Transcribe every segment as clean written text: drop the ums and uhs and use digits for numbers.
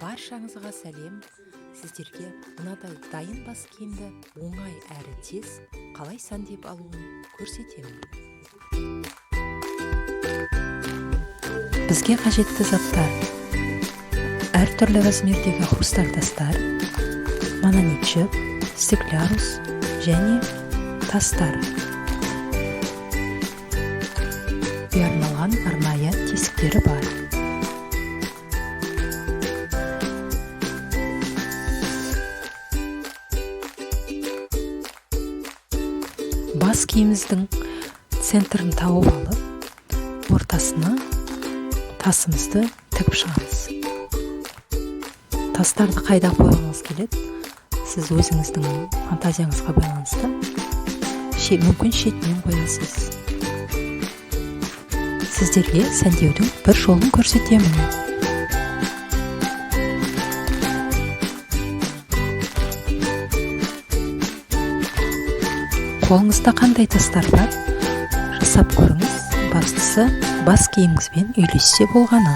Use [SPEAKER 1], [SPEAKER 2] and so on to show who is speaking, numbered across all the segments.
[SPEAKER 1] Баршаңызға сәлем. Сіздерге мынадай дайын бас киімді оңай әрі тез қалай сәндеп алуын көрсетемін. Бізге қажетті заттар: әртүрлі размердегі хрусталь тастар, мононит жіп, стеклярус және тастар. Үй арналған арнайы тесіктері бар. Бас киіміміздің центрін тауып алып, ортасына тасымызды тігіп шығамыз. Тастарды қайда қойғыңыз келеді? Сіз өзіңіздің фантазияңызға байланысты мүмкін шетінен қоясыз. Сіздерге сәндеудің бір жолын көрсетемін. Қолыңызда қандай тастар бар? Жасап көріңіз. Бастысы бас киіміңізбен үйлессе болғаны.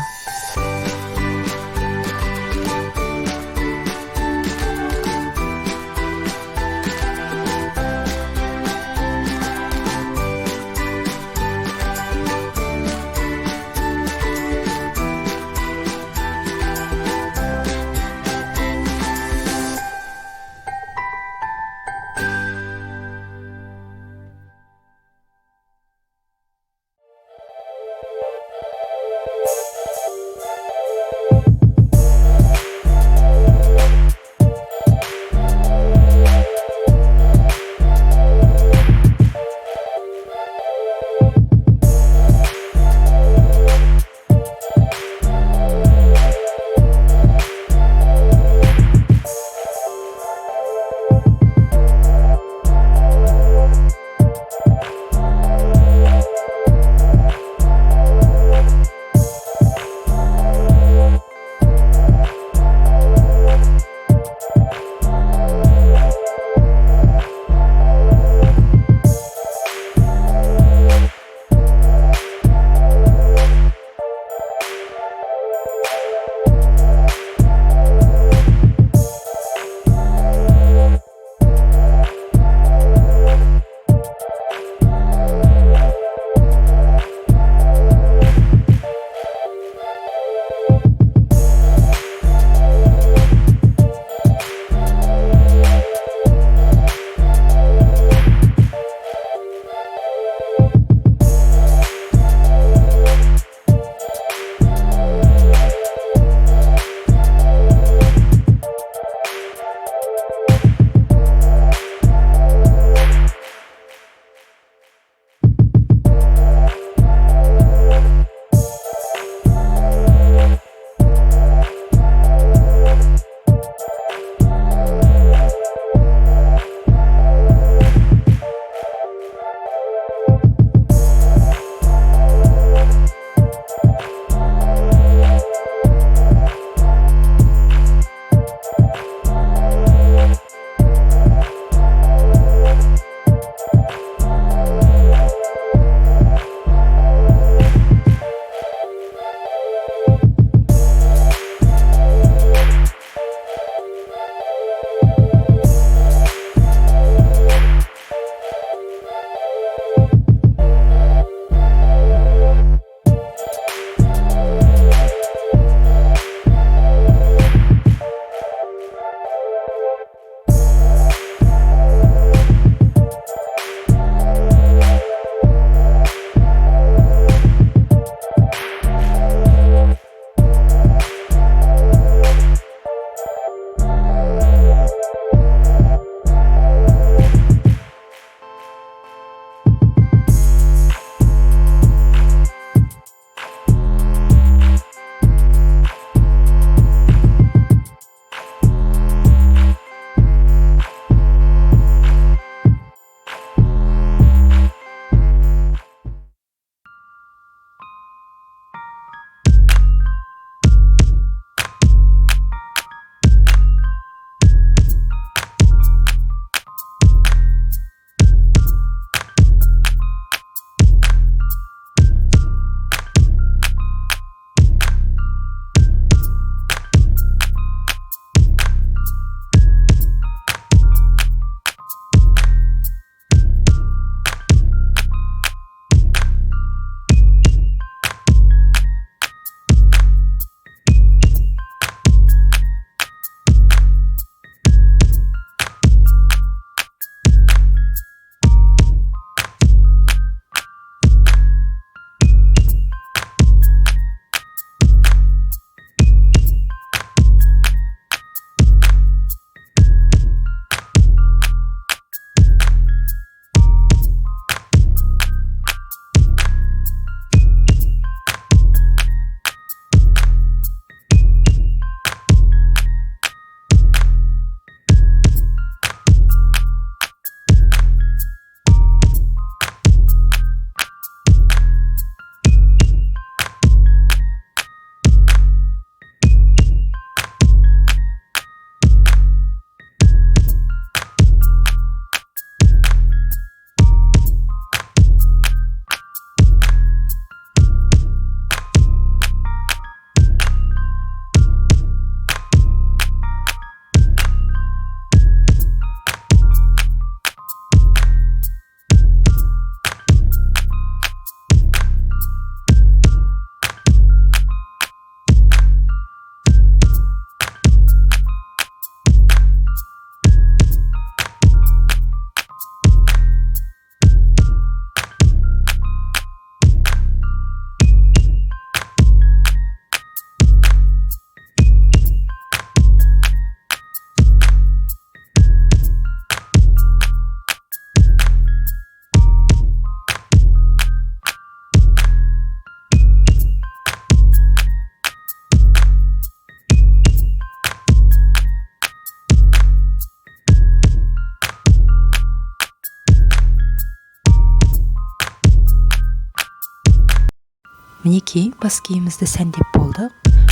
[SPEAKER 1] Мінекей бас киімімізді сәндеп болдық.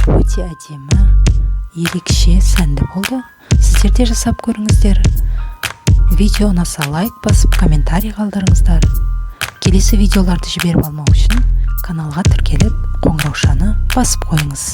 [SPEAKER 1] Өте әдемі, ерекше сәнді болды. Сіздер де жасап көріңіздер. Видео ұнаса лайк басып, комментарий қалдырыңыздар. Келесі видеоларды жіберіп алмау үшін каналға тіркеліп, қоңыраушаны басып қойыңыз.